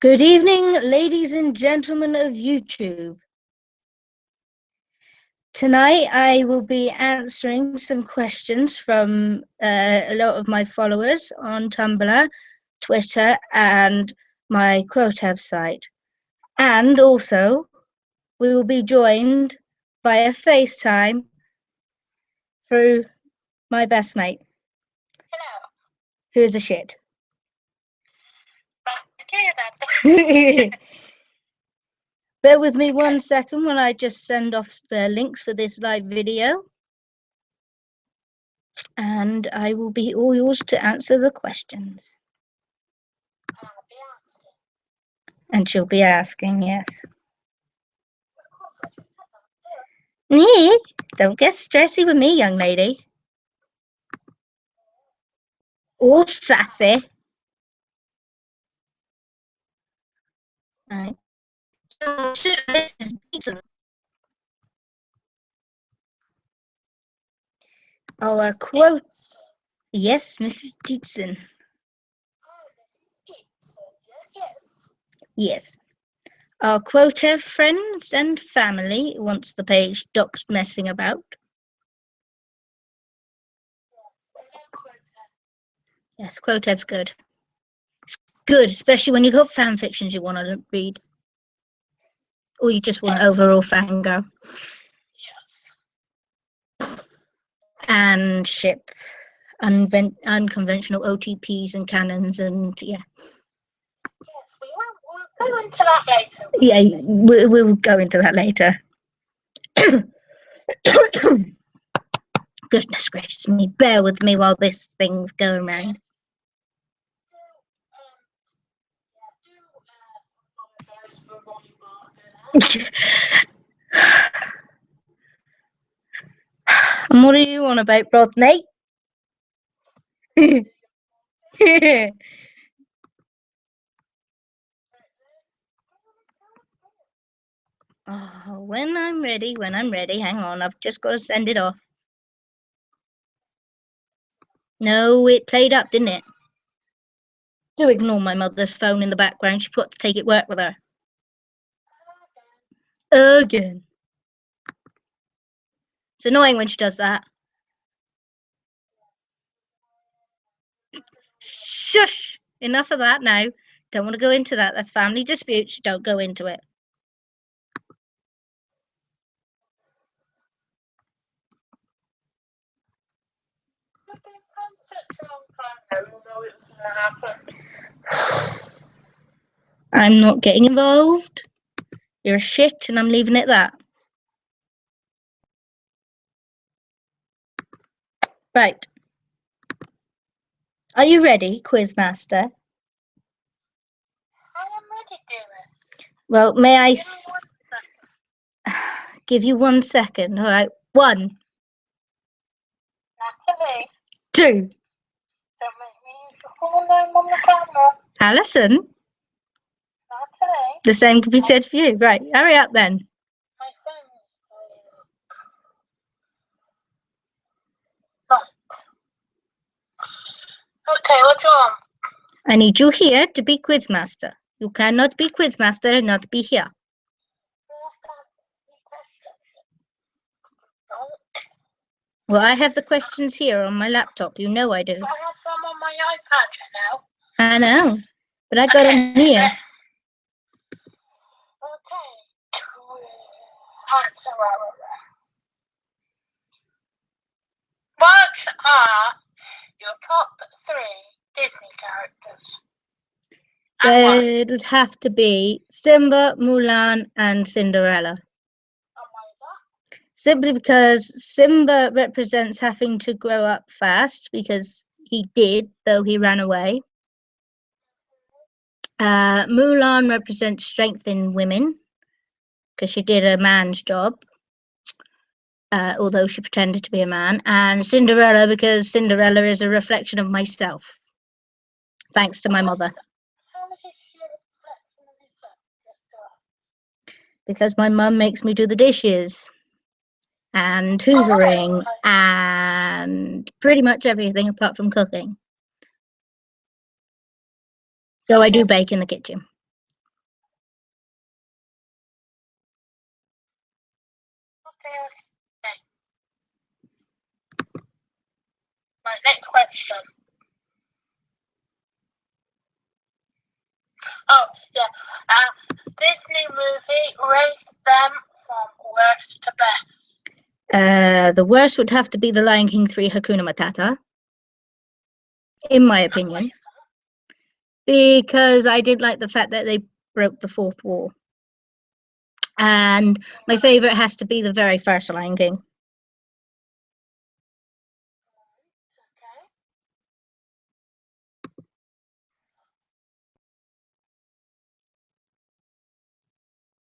Good evening, ladies and gentlemen of YouTube. Tonight I will be answering some questions from a lot of my followers on Tumblr, Twitter, and my Quotev site. And also, we will be joined via FaceTime through my best mate. Hello. Who is a shit. Okay, Bear with me 1 second when I just send off the links for this live video. And I will be all yours to answer the questions. I'll be asking. And she'll be asking, yes. Of course, I just said that. Nee, don't get stressy with me, young lady. All sassy. Right. Mrs. Deason. Our quote. Yes, Mrs. Deason. Oh, this is Gibson. Yes. Yes. Our Quotev friends and family once the page stops messing about. Yes, Quotev's good. It's good, especially when you've got fan fictions you want to read. Or you just want overall fangirl. Yes. And ship unconventional OTPs and cannons and yeah. Yes, we'll go into that later. Yeah, we'll go into that later. Goodness gracious me, bear with me while this thing's going round. Apologise for Ronnie Martin. And what are you on about, Rodney? Oh, when I'm ready. Hang on, I've just got to send it off. No, it played up, didn't it? Do ignore my mother's phone in the background. She forgot to take it work with her. Again. It's annoying when she does that. Shush! Enough of that now. Don't want to go into that. That's family disputes. Don't go into it. I'm not getting involved. You're a shit and I'm leaving it that. Right. Are you ready, Quizmaster? I am ready, dearest. Well, may I Give me give you 1 1 second. second? All right. 1, Natalie, 2. don't make me use your full name on the camera. Alison. Natalie. The same could be said for you. Right. Hurry up then. My phone's right. Okay, what do you want? I need you here to be Quizmaster. You cannot be Quizmaster and not be here. Well, I have the questions here on my laptop. You know I do. I have some on my iPad now. I know. But I got them here. Okay. Answer. What are your top 3 Disney characters? It would have to be Simba, Mulan, and Cinderella. Simply because Simba represents having to grow up fast, because he did, though he ran away. Mulan represents strength in women, because she did a man's job, although she pretended to be a man. And Cinderella, because Cinderella is a reflection of myself, thanks to my mother. Because my mum makes me do the dishes and hoovering and pretty much everything apart from cooking. Though I do bake in the kitchen. next question. Oh, yeah. Disney movie, rate them from worst to best. The worst would have to be The Lion King 3 Hakuna Matata, in my opinion, because I did like the fact that they broke the fourth wall. And my favourite has to be the very first Lion King.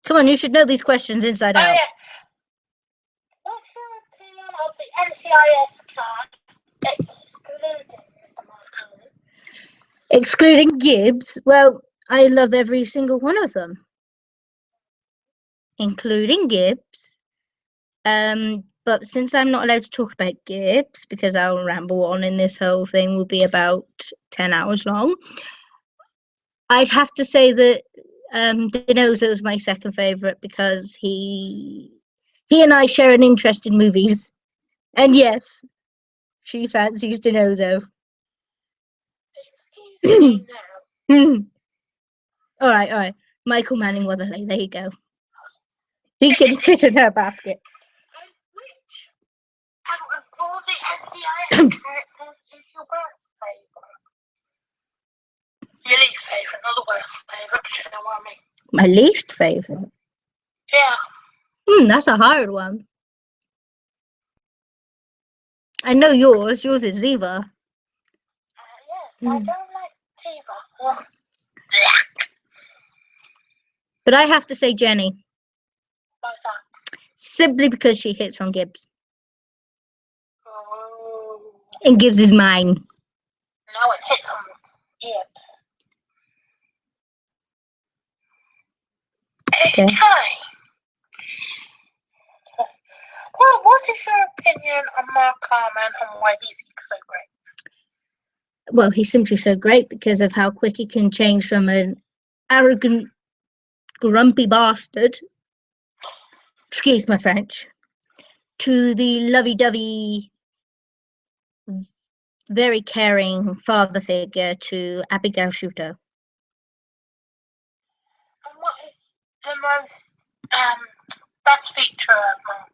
Come on, you should know these questions inside out. Yeah. What's your opinion of the NCIS cast excluding Mr. Martin? Excluding Gibbs, well, I love every single one of them, including Gibbs. But since I'm not allowed to talk about Gibbs, because I'll ramble on and this whole thing will be about 10 hours long, I'd have to say that Dinozo is my second favourite because he and I share an interest in movies. And yes, she fancies Dinozo. Excuse me now. All right. Michael Manning Weatherly, there you go. He can fit in her basket. Which out of all the NCIS characters is your worst favourite? Your least favourite, not the worst favourite, but you know what I mean. My least favourite? Yeah. That's a hard one. I know yours. Yours is Ziva. Yes, I don't like Tiva. But I have to say Jenny. What's that? Simply because she hits on Gibbs. Oh. And Gibbs is mine. No, it hits on Gibbs. Okay. Well, what is your opinion on Mark Harmon and why he's so great? Well, he's simply so great because of how quick he can change from an arrogant, grumpy bastard, excuse my French, to the lovey-dovey, very caring father figure to Abigail Shuto. And what is the most best feature of Mark,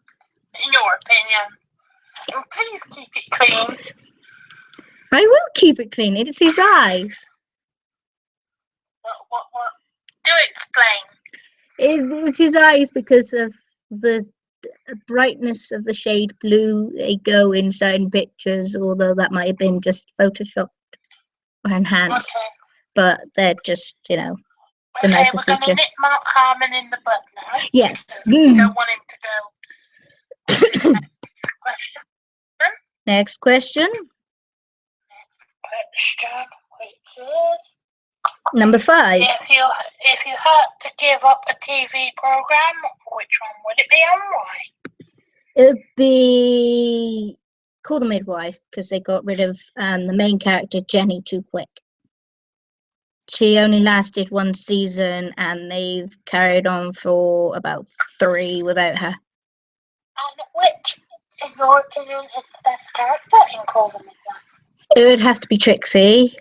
in your opinion? And please keep it clean. I will keep it clean. It's his eyes. What? Do explain. It's his eyes because of the brightness of the shade blue they go in certain pictures, although that might have been just photoshopped or enhanced. Okay. But they're just, the Okay, nicest we're going to feature. nip Mark Harmon in the bud now. Yes. We don't want him to go. Next question. Which is Number 5. if you had to give up a TV program, which one would it be and why? It would be Call the Midwife because they got rid of the main character Jenny too quick. She only lasted 1 season and they've carried on for about 3 without her. And which, in your opinion, is the best character in Call the Midwife? It would have to be Trixie,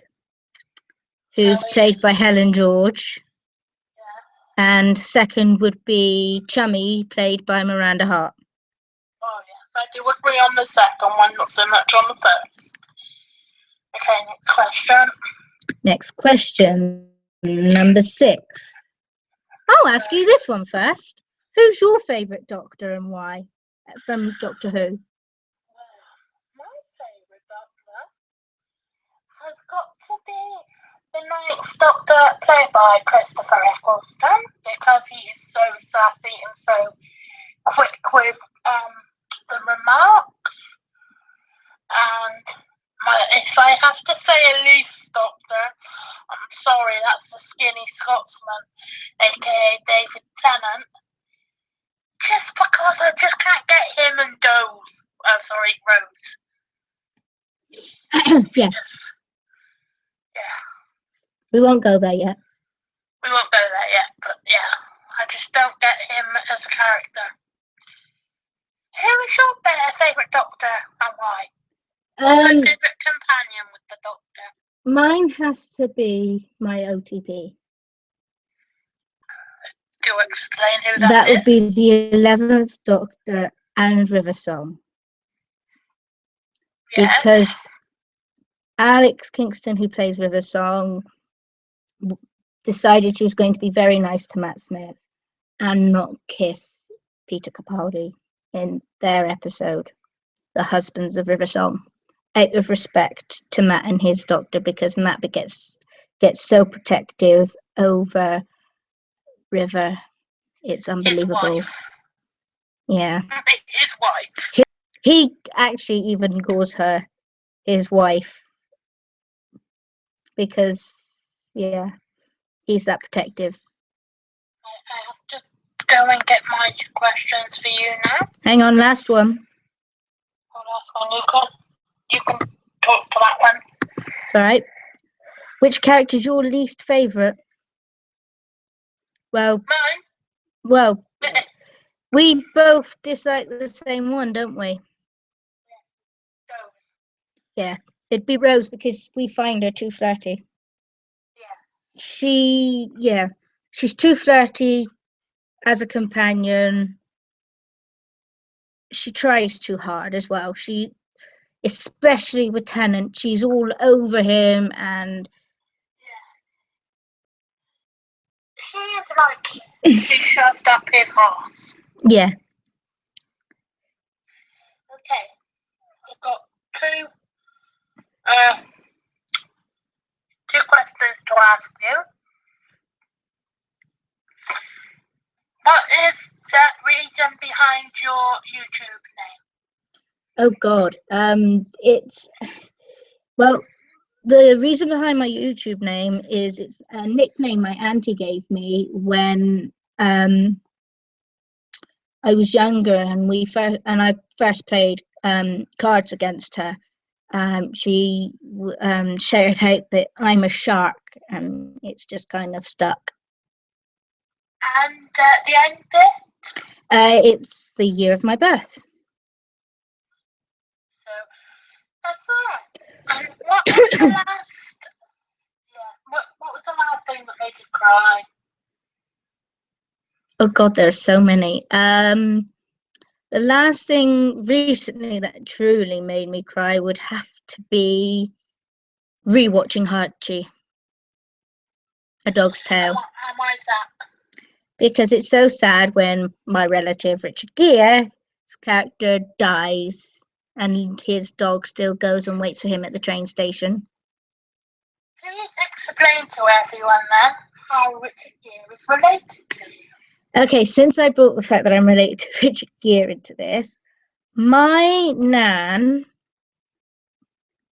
who's played by Helen George. Yeah. And second would be Chummy, played by Miranda Hart. Oh, yes, I do agree on the second one, not so much on the first. Okay, next question. Next question, number 6. I'll ask you this one first. Who's your favourite Doctor and why from Doctor Who? My favourite Doctor has got to be the Ninth Doctor, played by Christopher Eccleston, because he is so sassy and so quick with the remarks. And if I have to say a least Doctor, I'm sorry, that's the skinny Scotsman, aka David Tennant. Just because I just can't get him and Rose. Yeah. Yeah. We won't go there yet. We won't go there yet, but yeah, I just don't get him as a character. Who is your favourite Doctor and why? What's your favourite companion with the Doctor? Mine has to be my OTP. Do explain who That is. would be the 11th Doctor and River Song. Yes. Because Alex Kingston, who plays River Song, decided she was going to be very nice to Matt Smith and not kiss Peter Capaldi in their episode, The Husbands of River Song, out of respect to Matt and his Doctor, because Matt gets so protective over River. It's unbelievable. His wife. Yeah. His wife. He actually even calls her his wife because, yeah, he's that protective. I have to go and get my questions for you now. Hang on, last one. You can talk to that one. Right. Which character is your least favourite? Well, Mine? Well, we both dislike the same one, don't we? Yeah, it'd be Rose because we find her too flirty. Yes. She's too flirty as a companion. She tries too hard as well. Especially with Tennant, she's all over him and. He is like she shoved up his horse. Yeah. Okay, I've got two questions to ask you. What is the reason behind your YouTube name? Oh God. The reason behind my YouTube name is it's a nickname my auntie gave me when I was younger and I first played cards against her. She shared out that I'm a shark, and it's just kind of stuck. And the end bit? It's the year of my birth. So that's all right. And what was the last? What was the last thing that made you cry? Oh God, there's so many. The last thing recently that truly made me cry would have to be rewatching Archie, A Dog's Tale. And why is that? Because it's so sad when my relative Richard Gere's character dies and his dog still goes and waits for him at the train station. Please explain to everyone then how Richard Gere is related to you. Okay, since I brought the fact that I'm related to Richard Gere into this, my nan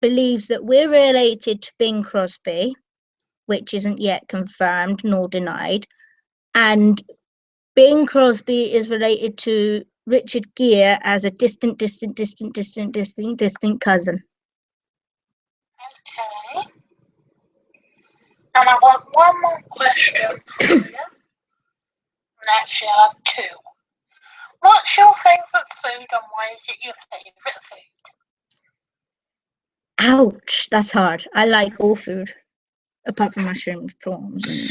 believes that we're related to Bing Crosby, which isn't yet confirmed nor denied, and Bing Crosby is related to Richard Gere as a distant cousin. Okay. And I want one more question for you. Actually, I have two. What's your favourite food and why is it your favourite food? Ouch, that's hard. I like all food, apart from mushrooms, prawns, and.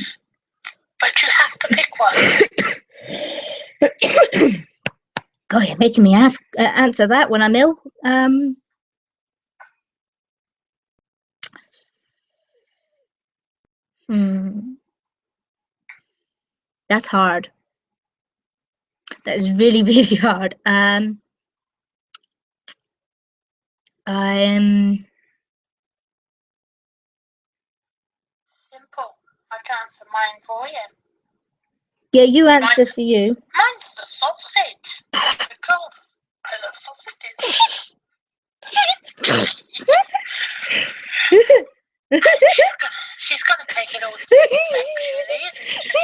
But you have to pick one. God, you're making me answer that when I'm ill. That's hard. That is really, really hard. Simple. I can answer mine for you. Yeah, you answer for you. Mine's the sausage. Because I love sausages. She's gonna take it all seriously, isn't she?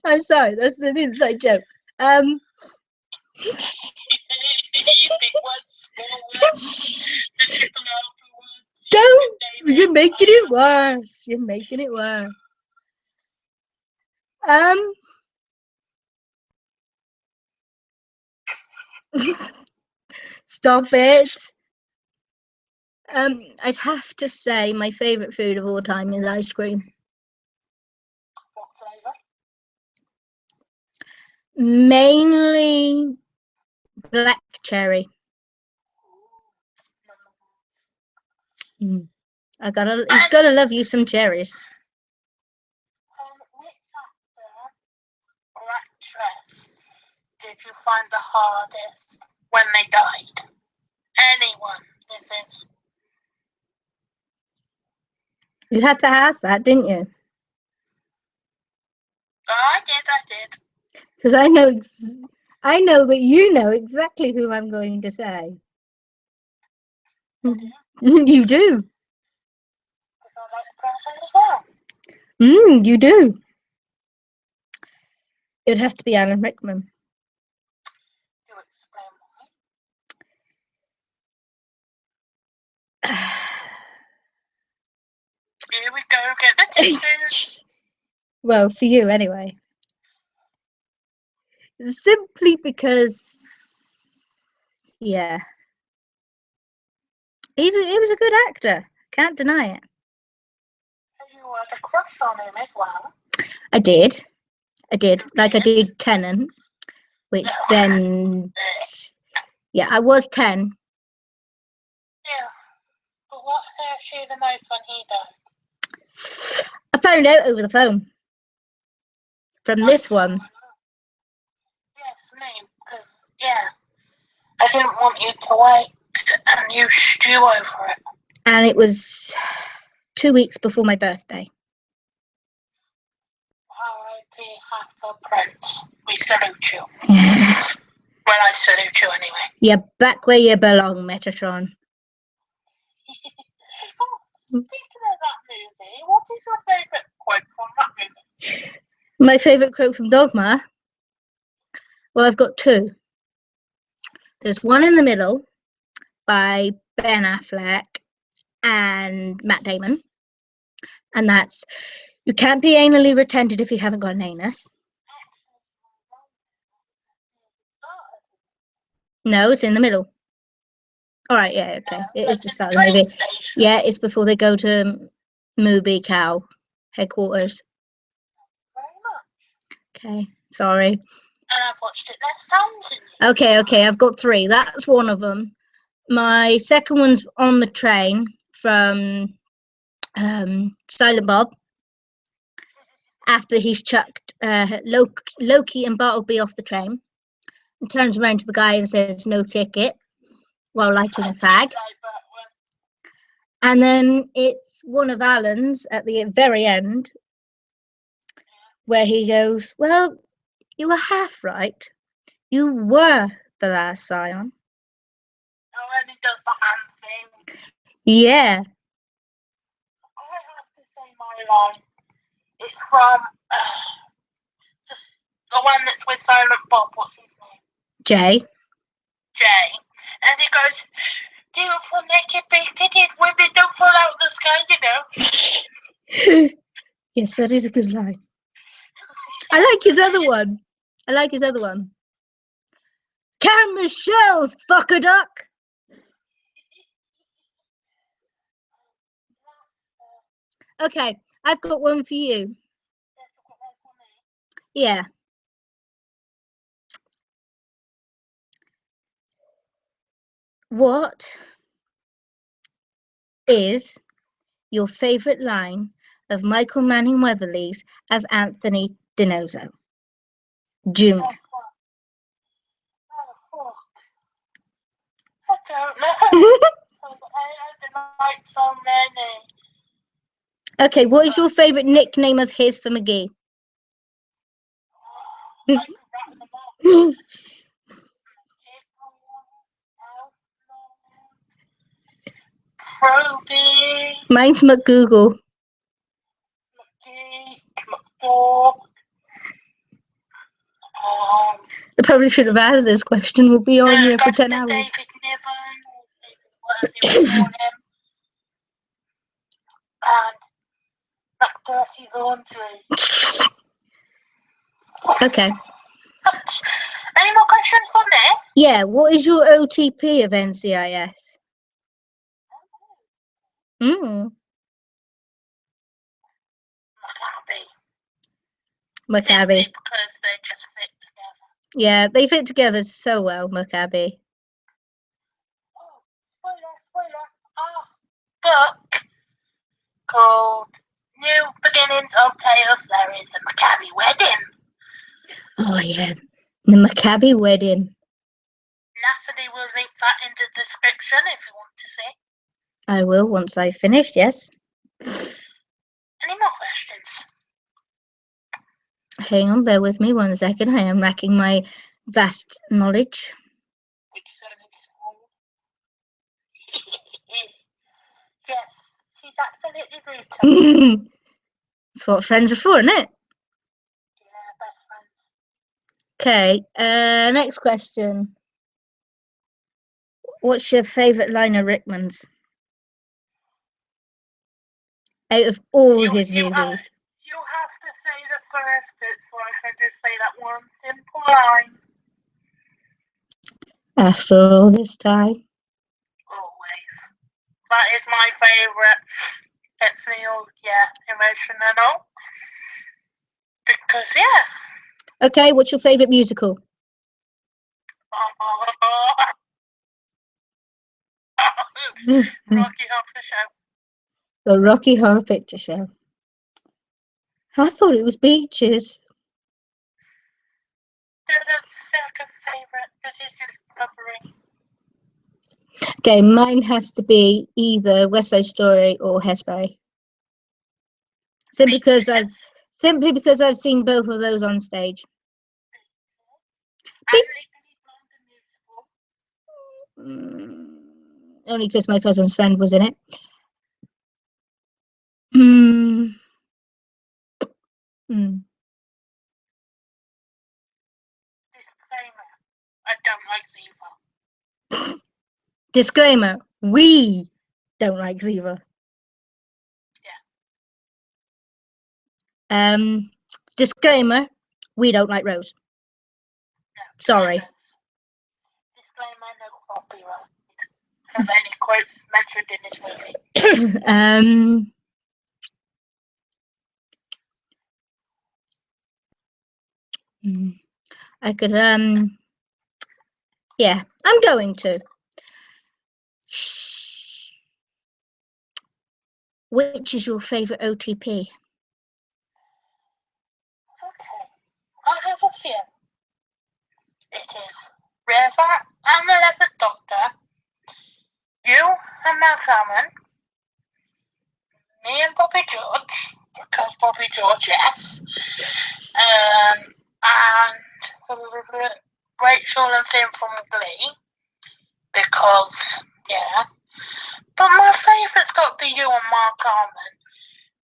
I'm sorry, that's an inside joke. You big words, small words, the triple alpha words. Don't! You're making it worse. You're making it worse. Stop it. I'd have to say my favourite food of all time is ice cream. What flavour? Mainly black cherry. You've gotta love you some cherries. Which actor or actress did you find the hardest when they died? Anyone. This is. You had to ask that, didn't you? Oh, I did. Because I know that you know exactly who I'm going to say. You do. Because I like the person as well. You do. It would have to be Alan Rickman. Do explain why. Here we go, get the tissues. Well, for you anyway. Simply because, yeah. He was a good actor. Can't deny it. You had a crush on him as well. I did. Like I did Tennant, which then, yeah, I was 10. Yeah. But what hurt you the most when he died? I found out over the phone from this one. Yes, me. Because, yeah, I didn't want you to wait and you stew over it. And it was 2 weeks before my birthday. R.I.P. Half the Prince. We salute you. Yeah. Well, I salute you anyway. You're back where you belong, Metatron. Speaking of that movie, what is your favourite quote from that movie? My favourite quote from Dogma? Well, I've got two. There's one in the middle by Ben Affleck and Matt Damon. And that's, you can't be anally retentive if you haven't got an anus. No, it's in the middle. All right, yeah, okay. It is the start of the movie. Yeah, it's before they go to Movie Cow headquarters. Okay, sorry. And I've watched it less times than you. Okay, I've got three. That's one of them. My second one's on the train from Silent Bob. After he's chucked Loki and Bartleby off the train, and turns around to the guy and says, "No ticket," while lighting a fag. And then it's one of Alan's at the very end, where he goes, "Well, you were half right. You were the last scion." Oh, and he does the hand thing. Yeah. I have to say my line. It's from the one that's with Silent Bob. What's his name? Jay. And he goes, "Beautiful naked big-titted women don't fall out of the sky, you know." Yes, that is a good line. I like his other one. Camera shells, fuck a duck. Okay, I've got one for you. Yeah. What is your favourite line of Michael Manning Weatherly's as Anthony Dinozo Jr.? I don't know. I like so many. Okay, what is your favourite nickname of his for McGee? I could rattle them off. Proby. Mine's McGoogle. McDaw. I probably should have asked this question. We'll be on here for 10 hours. David Niven, whatever you call him. And McDurfy Laundry. Okay. Any more questions for me? Yeah, what is your OTP of NCIS? Maccabi. Maccabi. Simply because they just fit together. Yeah, they fit together so well, Maccabi. Oh, spoiler. Book called New Beginnings of Tales. There is a Maccabi wedding. Oh, yeah. The Maccabi wedding. Natalie will link that in the description if you want to see. I will once I've finished, yes. Any more questions? Hang on, bear with me 1 second. I am racking my vast knowledge. Yes, she's absolutely brutal. That's what friends are for, isn't it? Yeah, best friends. Okay, next question. What's your favourite line of Rickman's? Out of all his movies. You have to say the first bit so I can just say that one simple line. After all this time. Always. That is my favourite. It's me all, emotional. Because, Okay, what's your favourite musical? Rocky Horror Show. The Rocky Horror Picture Show. I thought it was Beaches. Second favourite, because it's just rubbery. Okay, mine has to be either West Side Story or Hairspray. Simply because I've seen both of those on stage. Only because my cousin's friend was in it. Disclaimer, I don't like Ziva. Disclaimer, we don't like Ziva. Yeah. Disclaimer, we don't like Rose. No, sorry. Disclaimer, no copyright of any quote mentioned in this movie. I could yeah, I'm going to. Which is your favourite OTP? Okay, I have a few. It is River and the 11th Doctor, you and Malcolm, me and Bobby George, because Bobby George, yes, and Rachel and Finn from Glee, because, yeah. But my favourite's got to be you and Mark Harmon,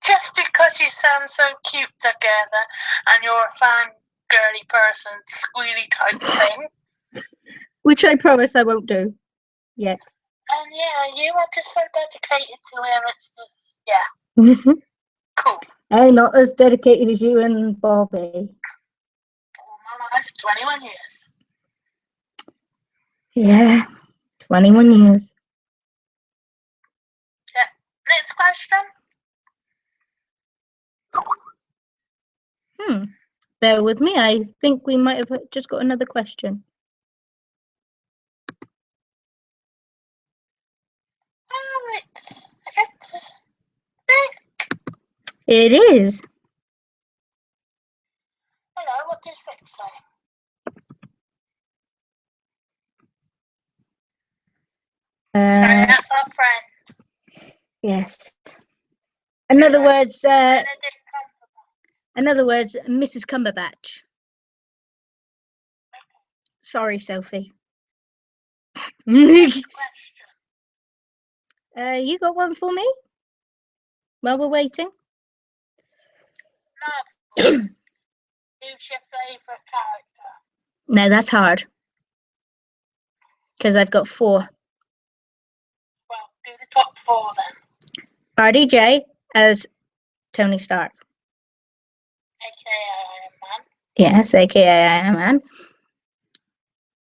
just because you sound so cute together and you're a fangirly person, squealy type thing. Which I promise I won't do yet. And yeah, you are just so dedicated to him, it's just, yeah. Cool. I'm not as dedicated as you and Bobby. All my life, 21 years. Yeah, 21 years. Yeah. Next question. Bear with me. I think we might have just got another question. Oh, it's It is. Hello, what does Vic say? That's our friend. Yes. In other words, Mrs. Cumberbatch. Sorry, Sophie. Next question. You got one for me? While we're waiting. Marvel. Who's your favourite character? No, that's hard. Because I've got 4. Well, do the top 4 then. RDJ as Tony Stark. AKA Iron Man. Yes, aka Iron Man.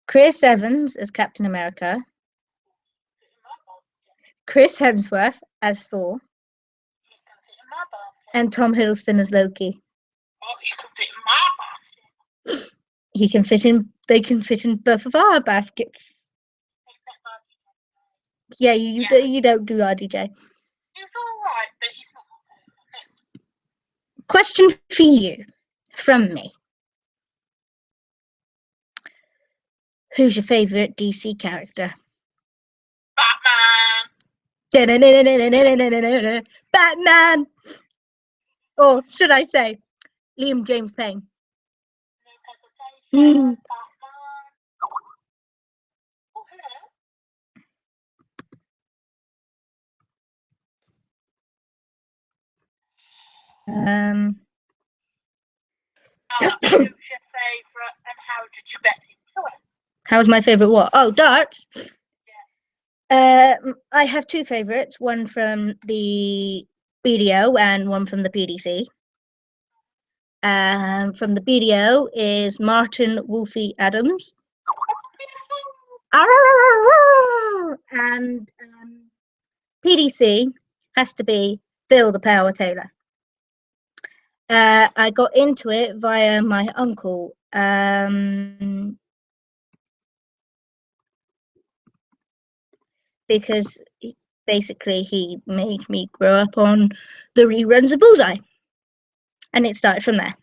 Chris Evans as Captain America, Fit in my basket. Chris Hemsworth as Thor, He can fit in my basket. and Tom Hiddleston as Loki. Oh, he can fit in my basket. He can fit in. They can fit in both of our baskets. Except RDJ. Yeah, you don't do RDJ. He's alright, but he's not my favourite. Next. Question for you from me. Who's your favourite DC character? Batman. Batman! Or should I say, Liam James Payne? No hesitation. Batman. Oh, hello. Who's your favourite and how did you get into it? How's my favourite what? Oh, darts? Yeah. I have two favourites, one from the BDO and one from the PDC. From the BDO is Martin Wolfie Adams. And PDC has to be Phil the Power Taylor. I got into it via my uncle. Because basically he made me grow up on the reruns of Bullseye. And it started from there.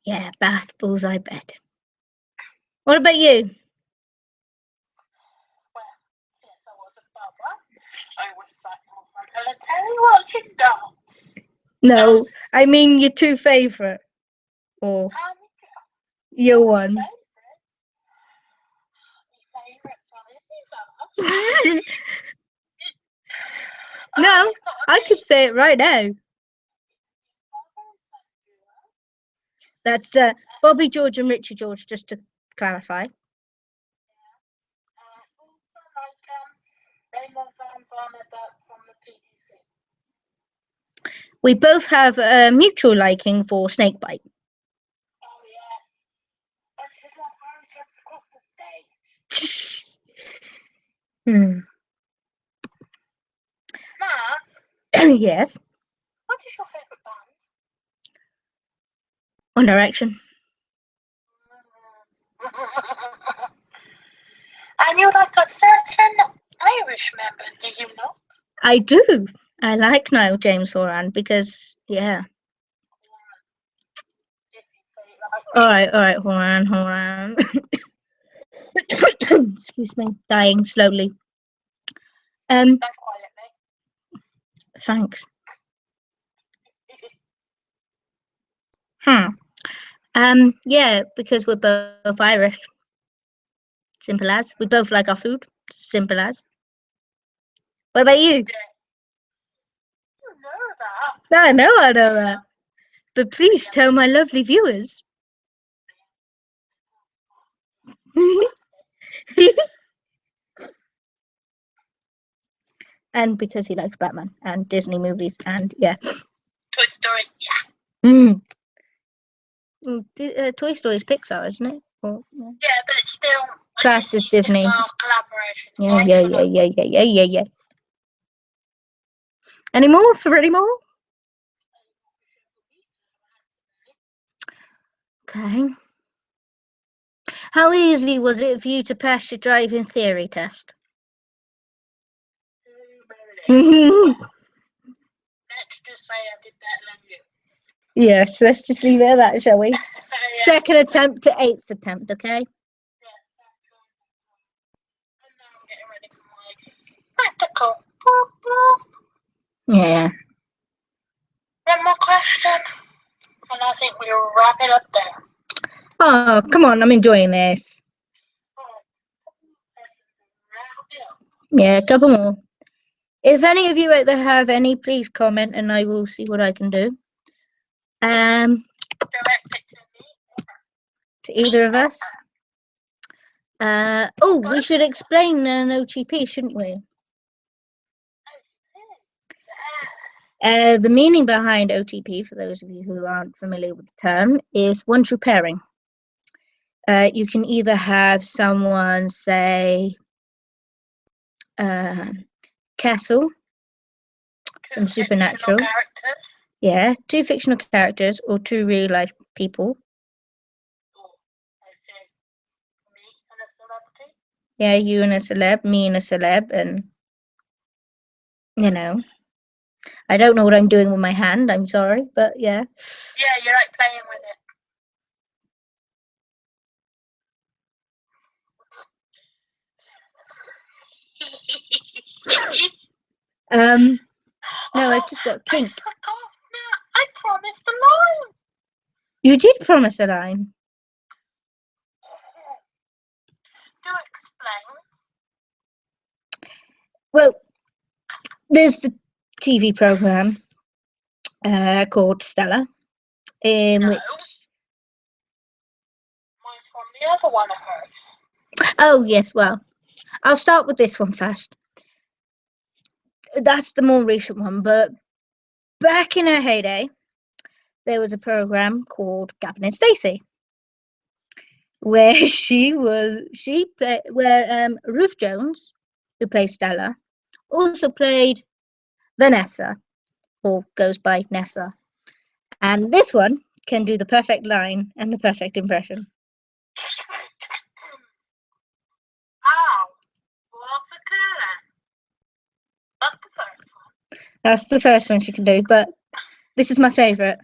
Yeah, Bath, Bullseye, Bed. What about you? Well, yes, I was a bubba. I was sat on front of the telly watching dance. No, I mean your two favourite. Or your one. My favourites on this is No, I could say it right now. That's Bobby George and Richie George, just to clarify. We both have a mutual liking for Snakebite. Oh yes. I should love Harry Jumps across the stage. Ma, Yes. what is your favourite band? One Direction. And you like a certain Irish member, do you not? I do. I like Niall James Horan because, yeah. If you say it like All right, Horan. Excuse me, dying slowly. Don't quietly. Thanks. Yeah, because we're both Irish. Simple as. We both like our food. Simple as. What about you? You know that. I know that. But please tell my lovely viewers. And because he likes Batman and Disney movies and yeah. Toy Story, yeah. Toy Story is Pixar, isn't it? Or, yeah. Yeah, but it's still a Classed as Disney. Pixar collaboration. Yeah. Any more for any more? Okay. How easy was it for you to pass your driving theory test? Let's just say I did better than you. Yes, let's just leave it at that, shall we? Yeah. Second attempt to 8th attempt, okay? Yes, and now I'm getting ready for my practical. Yeah. One more question, and I think we'll wrap it up there. Oh, come on, I'm enjoying this. Yeah, a couple more. If any of you out there have any, please comment and I will see what I can do. Direct it to me. To either of us. We should explain an OTP, shouldn't we? The meaning behind OTP, for those of you who aren't familiar with the term, is one true pairing. You can either have someone say Castle from Supernatural. Characters. Yeah, 2 fictional characters or 2 real life people. I say me and a celebrity. Yeah, you and a celeb, me and a celeb, and you know, I don't know what I'm doing with my hand. I'm sorry, but yeah. Yeah, you like playing with it. No, I've just got kink. I forgot. No, I promised a line. You did promise a line. Do explain. Well, there's the TV program called Stella, in No. which. Mine's from the other one of hers. Oh yes, well, I'll start with this one first. That's the more recent one, but back in her heyday, there was a program called Gavin and Stacey, where Ruth Jones, who plays Stella, also played Vanessa, or goes by Nessa. And this one can do the perfect line and the perfect impression. Oh, what's the color? That's the first one. That's the first one she can do, but this is my favourite.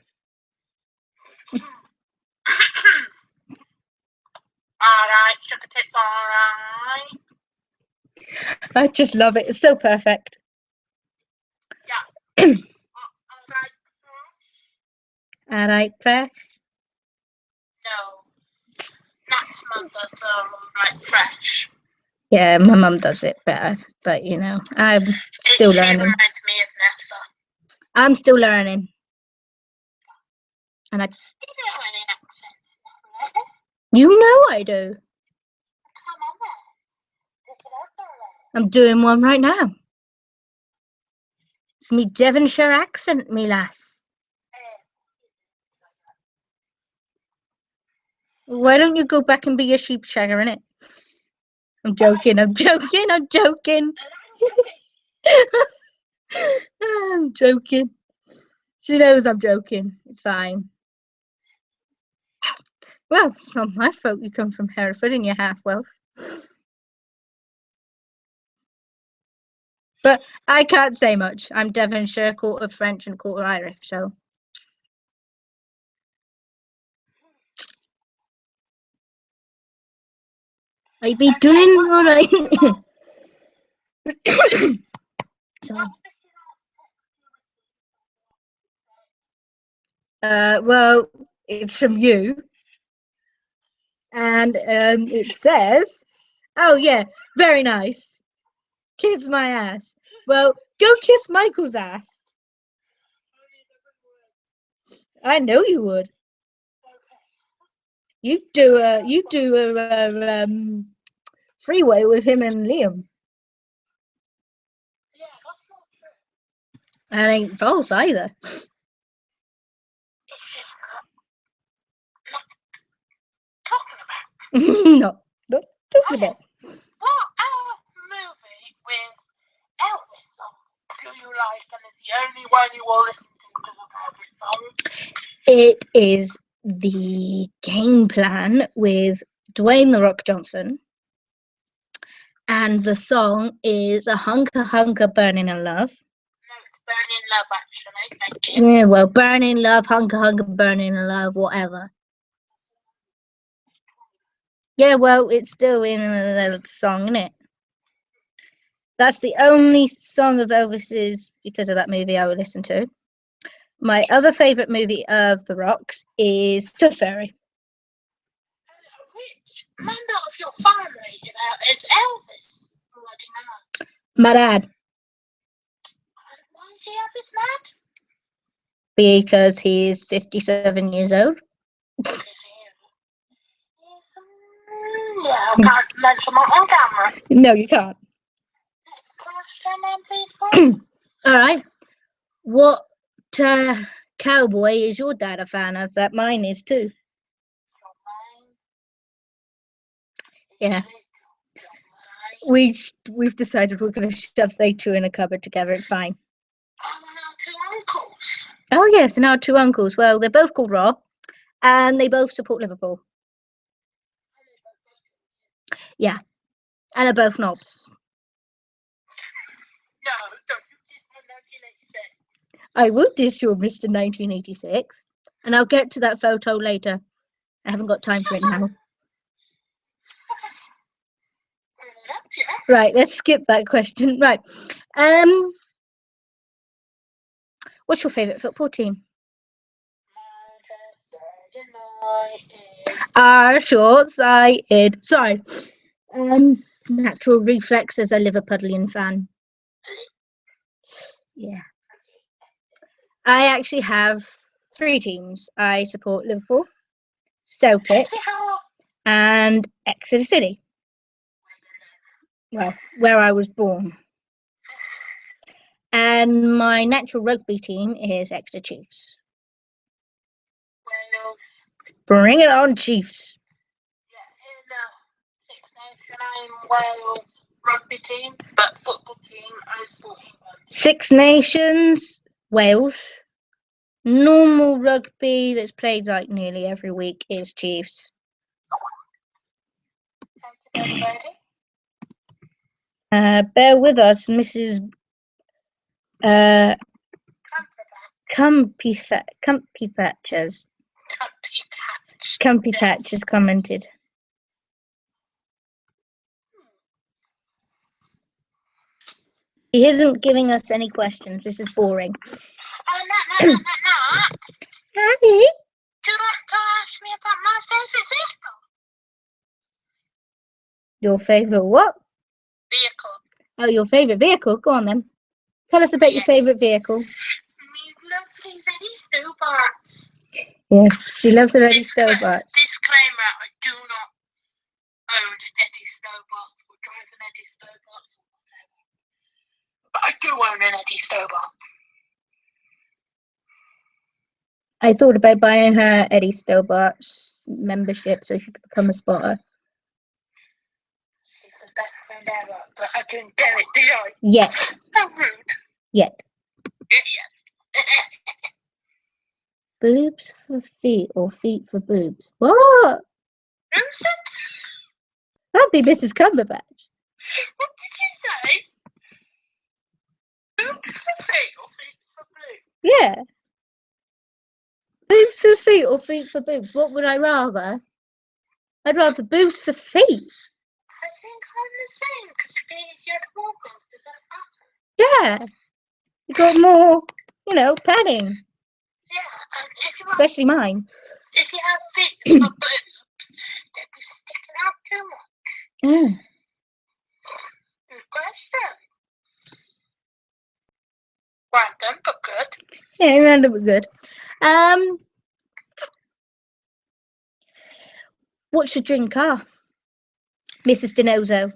Alright, sugar tits, alright. I just love it. It's so perfect. Yes. Alright, Alright, fresh. no. That's mother, so like fresh. Yeah, my mum does it better, but you know, I'm still She learning. reminds me of Nessa. I'm still learning. And You know any accent? you know I do. Come on then. Pick it up already. I'm doing one right now. It's me Devonshire accent, me lass. Why don't you go back and be a sheep shagger, innit? I'm joking, I'm joking, I'm joking. I'm joking. She knows I'm joking. It's fine. Well, it's not my fault you come from Hereford and you're half Welsh. But I can't say much. I'm Devonshire, quarter French and quarter Irish, so. I be doing alright. Sorry. Well, it's from you. And it says, oh yeah, very nice. Kiss my ass. Well, go kiss Michael's ass. I know you would. You do a freeway with him and Liam. Yeah, that's not true. That ain't false either. It's just not talking about. Not talking about. What movie with Elvis songs do you like and is the only one you will listen to because of Elvis songs? It is the Game Plan with Dwayne The Rock Johnson. And the song is A Hunker Hunker Burning in Love. No, it's Burning Love, actually. Thank you. Yeah, well, Burning Love, Hunker Hunker Burning in Love, whatever. Yeah, well, it's still in a song, isn't it? That's the only song of Elvis's, because of that movie, I would listen to. My other favourite movie of The Rock's is Tooth Fairy. Which member of your family is Elvis already mad? My dad, Why is he Elvis mad? because he's 57 years old. Because yeah, I can't mention that on camera. No, you can't. Next question then, please, guys. All right. What cowboy is your dad a fan of? That mine is too. Yeah. We've decided we're going to shove they two in a cupboard together. It's fine. Oh, and our two uncles. Oh yes, and our two uncles. Well, they're both called Rob, and they both support Liverpool. Yeah, and they're both knobs. No, don't you get my 1986. I would dish your Mr. 1986, and I'll get to that photo later. I haven't got time for it now. Right, let's skip that question. Right, what's your favourite football team? Are short-sighted. Sorry. Natural reflex as a Liverpudlian fan. Yeah. I actually have 3 teams. I support Liverpool, Celtic, and Exeter City. Well, where I was born. And my natural rugby team is Exeter Chiefs. Wales. Bring it on, Chiefs. Yeah, in Six Nations Wales rugby team, but football team I support England. 6 Nations, Wales. Normal rugby that's played like nearly every week is Chiefs. Thank you, everybody. Bear with us, Mrs. Cumpy Patches. Cumpy Patch has commented. He isn't giving us any questions. This is boring. No. Daddy? Do you want to ask me about my favourite vehicle? Your favourite what? Vehicle. Oh, your favourite vehicle? Go on then. Tell us about your favourite vehicle. We love these Eddie Stobarts. Yes, she loves her Eddie Stobarts. Disclaimer, I do not own Eddie Stobarts or drive an Eddie Stobarts or whatever. But I do own an Eddie Stobart. I thought about buying her Eddie Stobarts membership so she could become a spotter. She's the best friend ever, but I didn't get it, did I? Yes. How rude. Yet. Yes. Boobs for feet or feet for boobs? What? Who said That'd be Mrs. Cumberbatch. What did you say? Boobs for feet or feet for boobs? Yeah. Boobs for feet or feet for boobs? What would I rather? I'd rather boobs for feet. I think I'm the same because it'd be easier to walk on because they're fatter. Yeah. You got more, padding. Yeah, and Especially mine. if you have feet for boobs, they'd be sticking out too much. Mm. Good question. Random, but good. Yeah, random but good. What's your dream car, Mrs. Dinozo?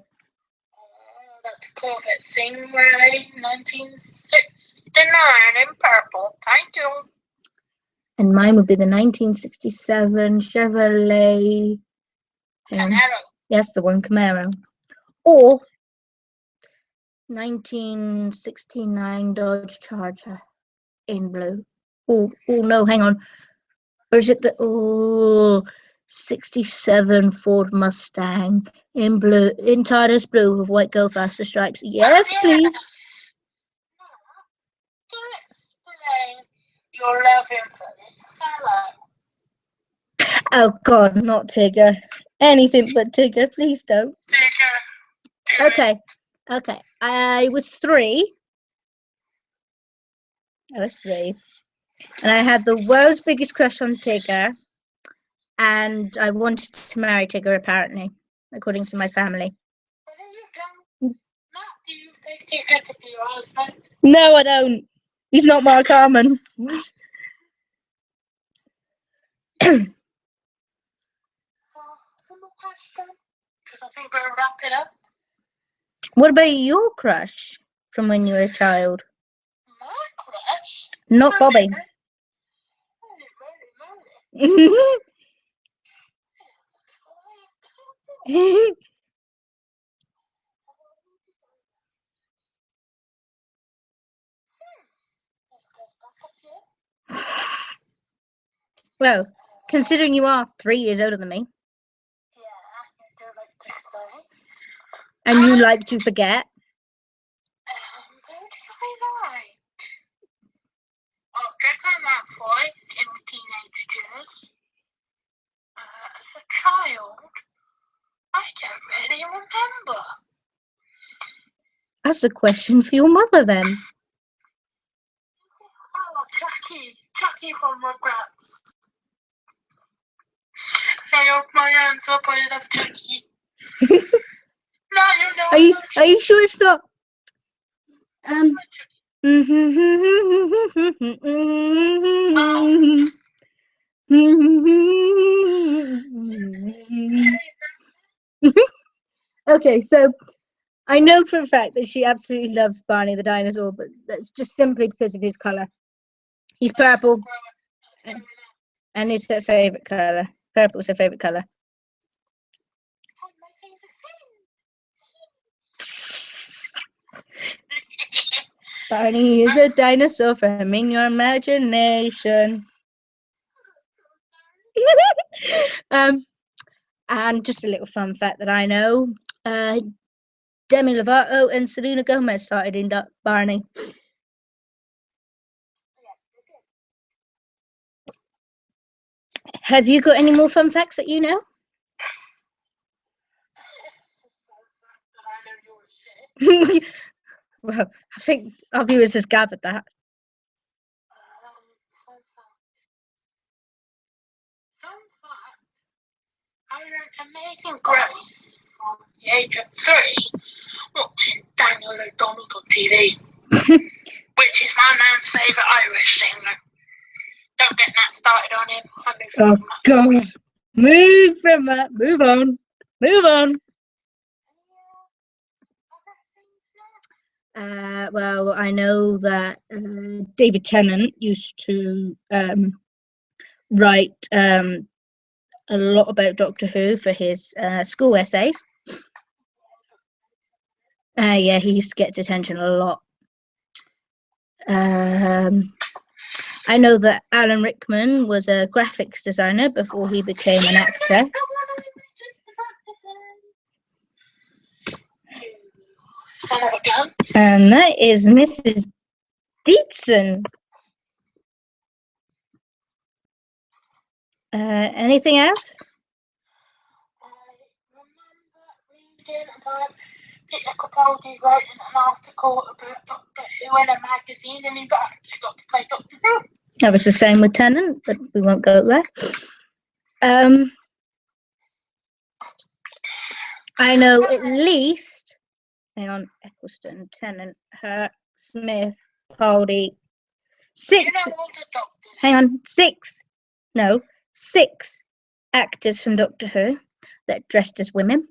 That's Corvette Stingray 1969 in purple. Thank you. And mine would be the 1967 Chevrolet. Camaro. Yes, the one Camaro. Or 1969 Dodge Charger in blue. Oh no, hang on. Or is it the 67 Ford Mustang in blue, in TARDIS blue with white go faster stripes? Yes, please. Do explain your loving for this fellow. Oh God, not Tigger. Anything but Tigger, please don't. Tigger. Okay. I was 3. And I had the world's biggest crush on Tigger. And I wanted to marry Tigger, apparently, according to my family. Do you take Tigger to be your husband? No, I don't. He's not Mark Harmon. Because I think we'll wrap it up. What about your crush from when you were a child? My crush? Not Bobby. Well, considering you are 3 years older than me, Yeah, you do like to say. and you like to forget. Who did I write? Oh, Draco Malfoy in the teenage years. As a child, I don't really remember. That's a question for your mother then. Oh, Chucky from Rugrats. I hold my hands up, I love Chucky. Now you know. Are you sure it's not? Okay, so I know for a fact that she absolutely loves Barney the dinosaur, but that's just simply because of his colour. He's purple, and it's her favourite colour. Purple's her favourite colour. My favourite thing. Barney is a dinosaur from in your imagination. And just a little fun fact that I know, Demi Lovato and Selena Gomez started in Barney. Have you got any more fun facts that you know? Well, I think our viewers has gathered that. Fun fact. I learned Amazing Grace from the age of 3 watching Daniel O'Donnell on TV, which is my man's favourite Irish singer. Don't get that started on him. Oh God! Move from that. Move on. Move on. Well, I know that David Tennant used to write a lot about Doctor Who for his school essays. Yeah, he used to get detention a lot. I know that Alan Rickman was a graphics designer before he became an actor. Son of a gun. And that is Mrs. Dietzen. Anything else? I remember reading about Peter Capaldi writing an article about Doctor Who in a magazine, and he actually got to play Doctor Who. That was the same with Tennant, but we won't go there. I know at least, hang on, Eccleston, Tennant, Hurt, Smith, Capaldi, six actors from Doctor Who that dressed as women.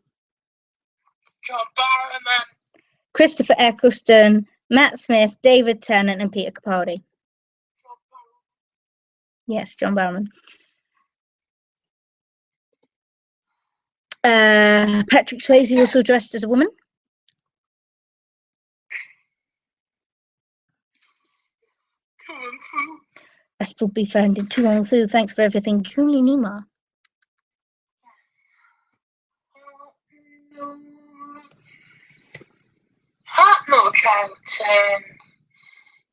John Barrowman, Christopher Eccleston, Matt Smith, David Tennant, and Peter Capaldi. Yes, John Barrowman. Patrick Swayze also dressed as a woman. That will be found in 214. Thanks for everything, Julie Nima. Hartnell Troughton,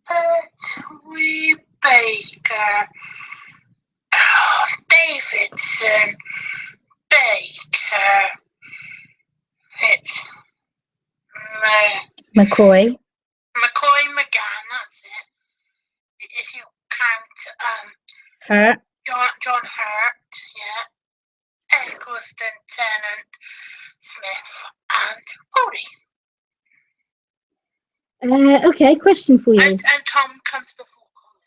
Pertwee Baker, Davidson, Baker, it's McCoy, McGann, that's it. If you count Hurt, John Hurt, yeah, Eccleston, Tennant, Smith, and Odie. Okay, question for you. And Tom comes before Colin.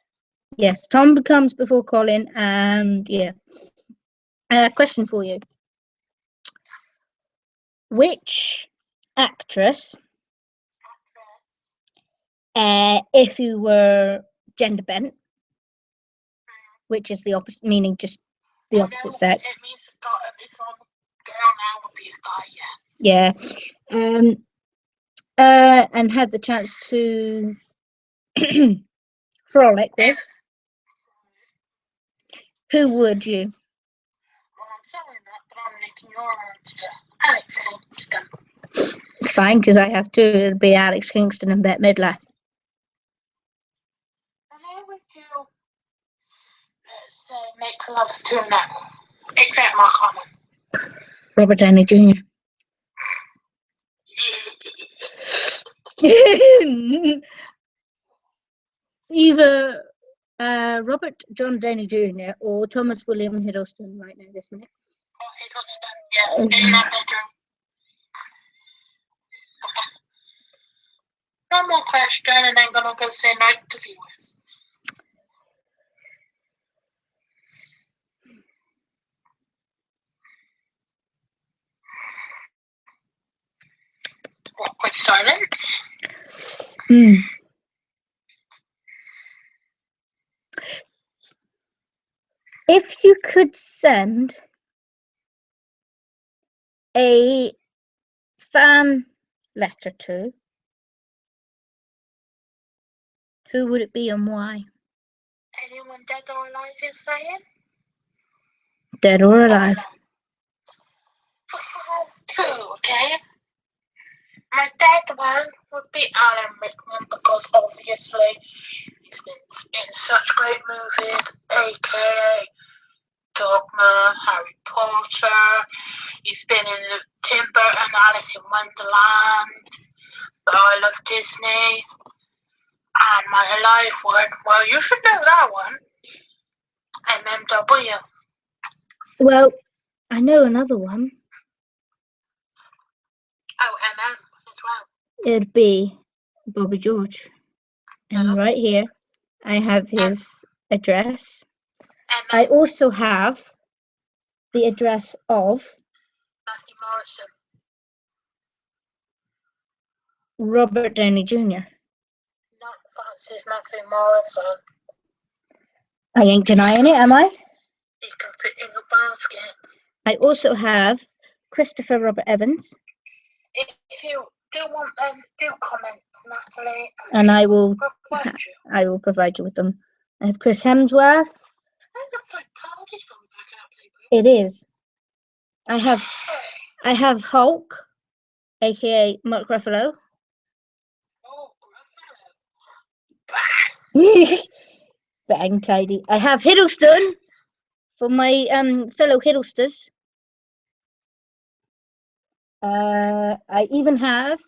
Yes, Tom comes before Colin, and yeah. Question for you. Which actress, if you were gender bent, which is the opposite, meaning just the opposite sex. It means if I'm a girl now, would be a guy, yeah. And had the chance to frolic with. Who would you? Well, I'm saying that, but I'm making your answer. Alex Kingston. It's fine because I have two. It'd be Alex Kingston and Bette Midler. And I would do, let's say, make love to now. Except my comment. Robert Downey Jr. Either Robert John Downey Jr. or Thomas William Hiddleston right now, this minute. Oh, Hiddleston, yes, in my bedroom. One more question and then gonna go say night to viewers. Awkward silence. If you could send a fan letter to, who would it be and why? Anyone dead or alive, you're saying? Dead or alive? I have two, okay? My dead one would be Alan Rickman because obviously he's been in such great movies, aka Dogma, Harry Potter. He's been in the Tim Burton, Alice in Wonderland. But I love Disney. And my alive one, well, you should know that one. MMW. Well, I know another one. Oh, MM as well. It'd be Bobby George. And right here, I have his address. I also have the address of Matthew Morrison. Robert Downey Jr. Not Francis Matthew Morrison. I ain't denying it, am I? He can fit in the basket. I also have Christopher Robert Evans. If you do want them, do comment, Natalie. And I will provide you with them. I have Chris Hemsworth. That looks like TARDIS on the back of that paper. It is. I have Hulk, aka Mark Ruffalo. Oh, Ruffalo. Bang tidy. I have Hiddleston for my fellow Hiddlesters. I even have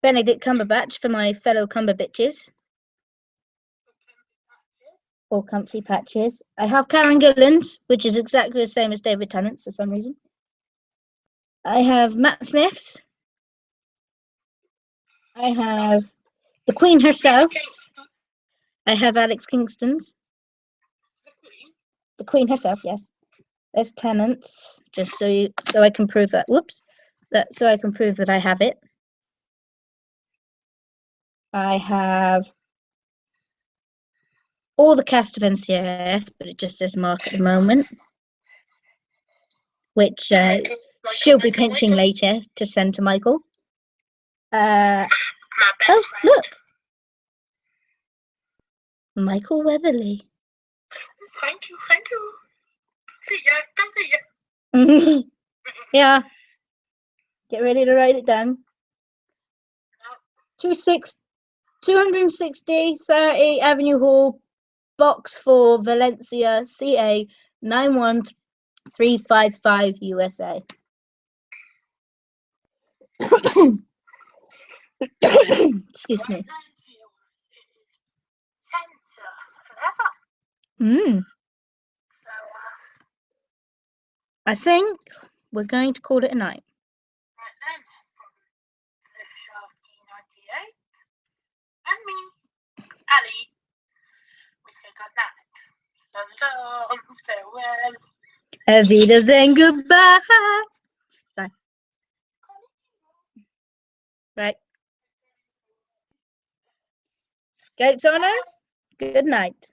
Benedict Cumberbatch for my fellow Cumberbitches. Or Comfy Patches. I have Karen Gillan's, which is exactly the same as David Tennant's for some reason. I have Matt Smith's. I have the Queen herself. I have Alex Kingston's. The Queen herself, yes. There's Tennant's, just so I can prove that. Whoops. So I can prove that I have it. I have all the cast of NCIS, but it just says Mark at the moment, which she'll be pinching later to send to Michael. Oh, look. Michael Weatherly. Thank you. See ya. Yeah. Get ready to write it down. 260 30 Avenue Hall, Box 4, Valencia, CA 91355 USA. Excuse me. I think we're going to call it a night. Right then, from Sharky98 and me, Ali, we say good night. So long, farewell. Auf Wiedersehen, goodbye. Sorry. Right. Skates on her. Good night.